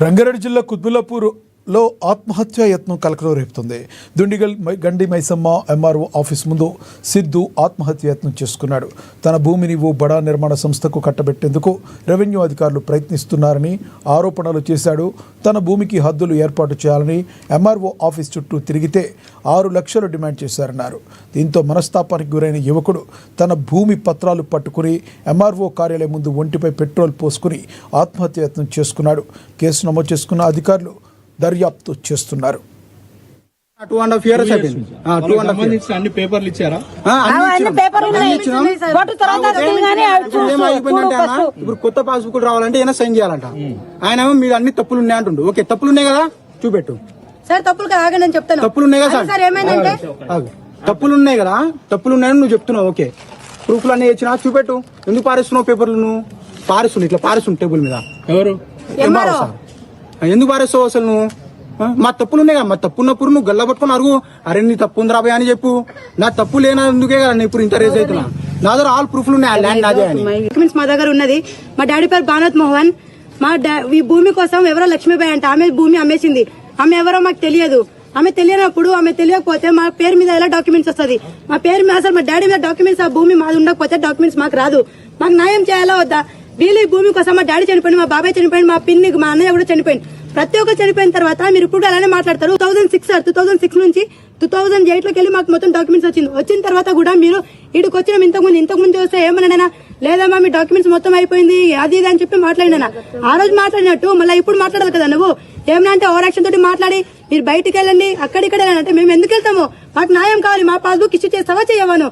రంగారెడ్డి జిల్లా కుత్బుల్లాపూర్లో ఆత్మహత్యా యత్నం కలకలం రేపుతుంది. దుండిగల్ గండి మైసమ్మ ఎంఆర్ఓ ఆఫీస్ ముందు సిద్ధు ఆత్మహత్య యత్నం చేసుకున్నాడు. తన భూమిని ఓ బడా నిర్మాణ సంస్థకు కట్టబెట్టేందుకు రెవెన్యూ అధికారులు ప్రయత్నిస్తున్నారని ఆరోపణలు చేశాడు. తన భూమికి హద్దులు ఏర్పాటు చేయాలని ఎంఆర్ఓ ఆఫీస్ చుట్టూ తిరిగితే 6 లక్షలు డిమాండ్ చేశారన్నారు. దీంతో మనస్తాపానికి గురైన యువకుడు తన భూమి పత్రాలు పట్టుకుని ఎంఆర్ఓ కార్యాలయం ముందు ఒంటిపై పెట్రోల్ పోసుకుని ఆత్మహత్య యత్నం చేసుకున్నాడు. కేసు నమోదు చేసుకున్న అధికారులు దర్యాప్తు చేస్తున్నారు. 2.5 years అయిపోయింది. అన్ని పేపర్లు ఇచ్చారా? ఇప్పుడు కొత్త పాస్బుక్ రావాలంటే ఏమైనా సైన్ చేయాలంట. ఆయన ఏమో మీరు అన్ని తప్పులు ఉన్నాయి అంటుండు. ఓకే, తప్పులు ఉన్నాయి కదా చూపెట్టు. సార్ తప్పులు ఆగని చెప్తాను. తప్పులు ఉన్నాయి కదా సార్, ఏమైందంటే తప్పులు ఉన్నాయి కదా, తప్పులు ఉన్నాయని నువ్వు చెప్తున్నావు. ఓకే, ప్రూఫ్లు అన్ని ఇచ్చినా చూపెట్టు. ఎందుకు పారేస్తున్నావు పేపర్లు? నువ్వు పారేస్తుండు, ఇట్లా పారేస్తుండు టేబుల్ మీద. ఎవరు? MRO sir. ఎందుకు పారేస్తావు అసలు నువ్వు? మా తప్పులు ఉన్నాయి కదా, మా తప్పు ఉన్నప్పుడు నువ్వు గల్ల పట్టుకుని అరుగు. అరే నీ తప్పు ఉంది రాబోయే అని చెప్పు. నా తప్పు లేనందుకే కదా నేను ఇప్పుడు ఇంత రేజ్ అవుతున్నా. నా దగ్గర ఆల్ ప్రూఫ్లు ఉన్నాయి, ఆ ల్యాండ్ నాదే అని. మా దగ్గర ఉన్నది. మా డాడీ పేరు భానత్ మోహన్. ఈ భూమి కోసం ఎవరో లక్ష్మీబాయి అంట, ఆమె భూమి అమ్మేసింది. ఆమె ఎవరో మాకు తెలియదు. ఆమె తెలియనప్పుడు, ఆమె తెలియకపోతే మా పేరు మీద ఎలా డాక్యుమెంట్స్ వస్తుంది? మా పేరు మీద అసలు మా డాడీ మీద డాక్యుమెంట్స్, ఆ భూమి మాది ఉండకపోతే డాక్యుమెంట్స్ మాకు రాదు. మాకు న్యాయం చేయాలా వద్దా? వీళ్ళు ఈ భూమి కోసం మా డాడీ చనిపోయింది, మా బాబాయ్ చనిపోయింది, మా పిన్ని, మా అన్నయ్య కూడా చనిపోయింది. ప్రతి ఒక్కరు చనిపోయిన తర్వాత మీరు ఇప్పుడు అలానే మాట్లాడతారు. 2006 నుంచి 2008 లోకి వెళ్ళి మాకు మొత్తం డాక్యుమెంట్స్ వచ్చిన తర్వాత కూడా మీరు ఇటుకు వచ్చిన ఇంతకుముందు వస్తే ఏమన్నా లేదమ్మా మీ డాక్యుమెంట్స్ మొత్తం అయిపోయింది అది ఇది అని చెప్పి మాట్లాడినా. ఆ రోజు మాట్లాడినట్టు మళ్ళీ ఇప్పుడు మాట్లాడాలి కదా నువ్వు. ఏమన్నా అంటే ఓవర్ యాక్షన్ తోటి మాట్లాడి మీరు బయటికి వెళ్ళండి, అక్కడిక్కడ వెళ్ళాలంటే మేము ఎందుకు వెళ్తాము? మాకు న్యాయం కావాలి. మా పాస్బుక్ ఇష్యూ చేస్తావా చేయవాను?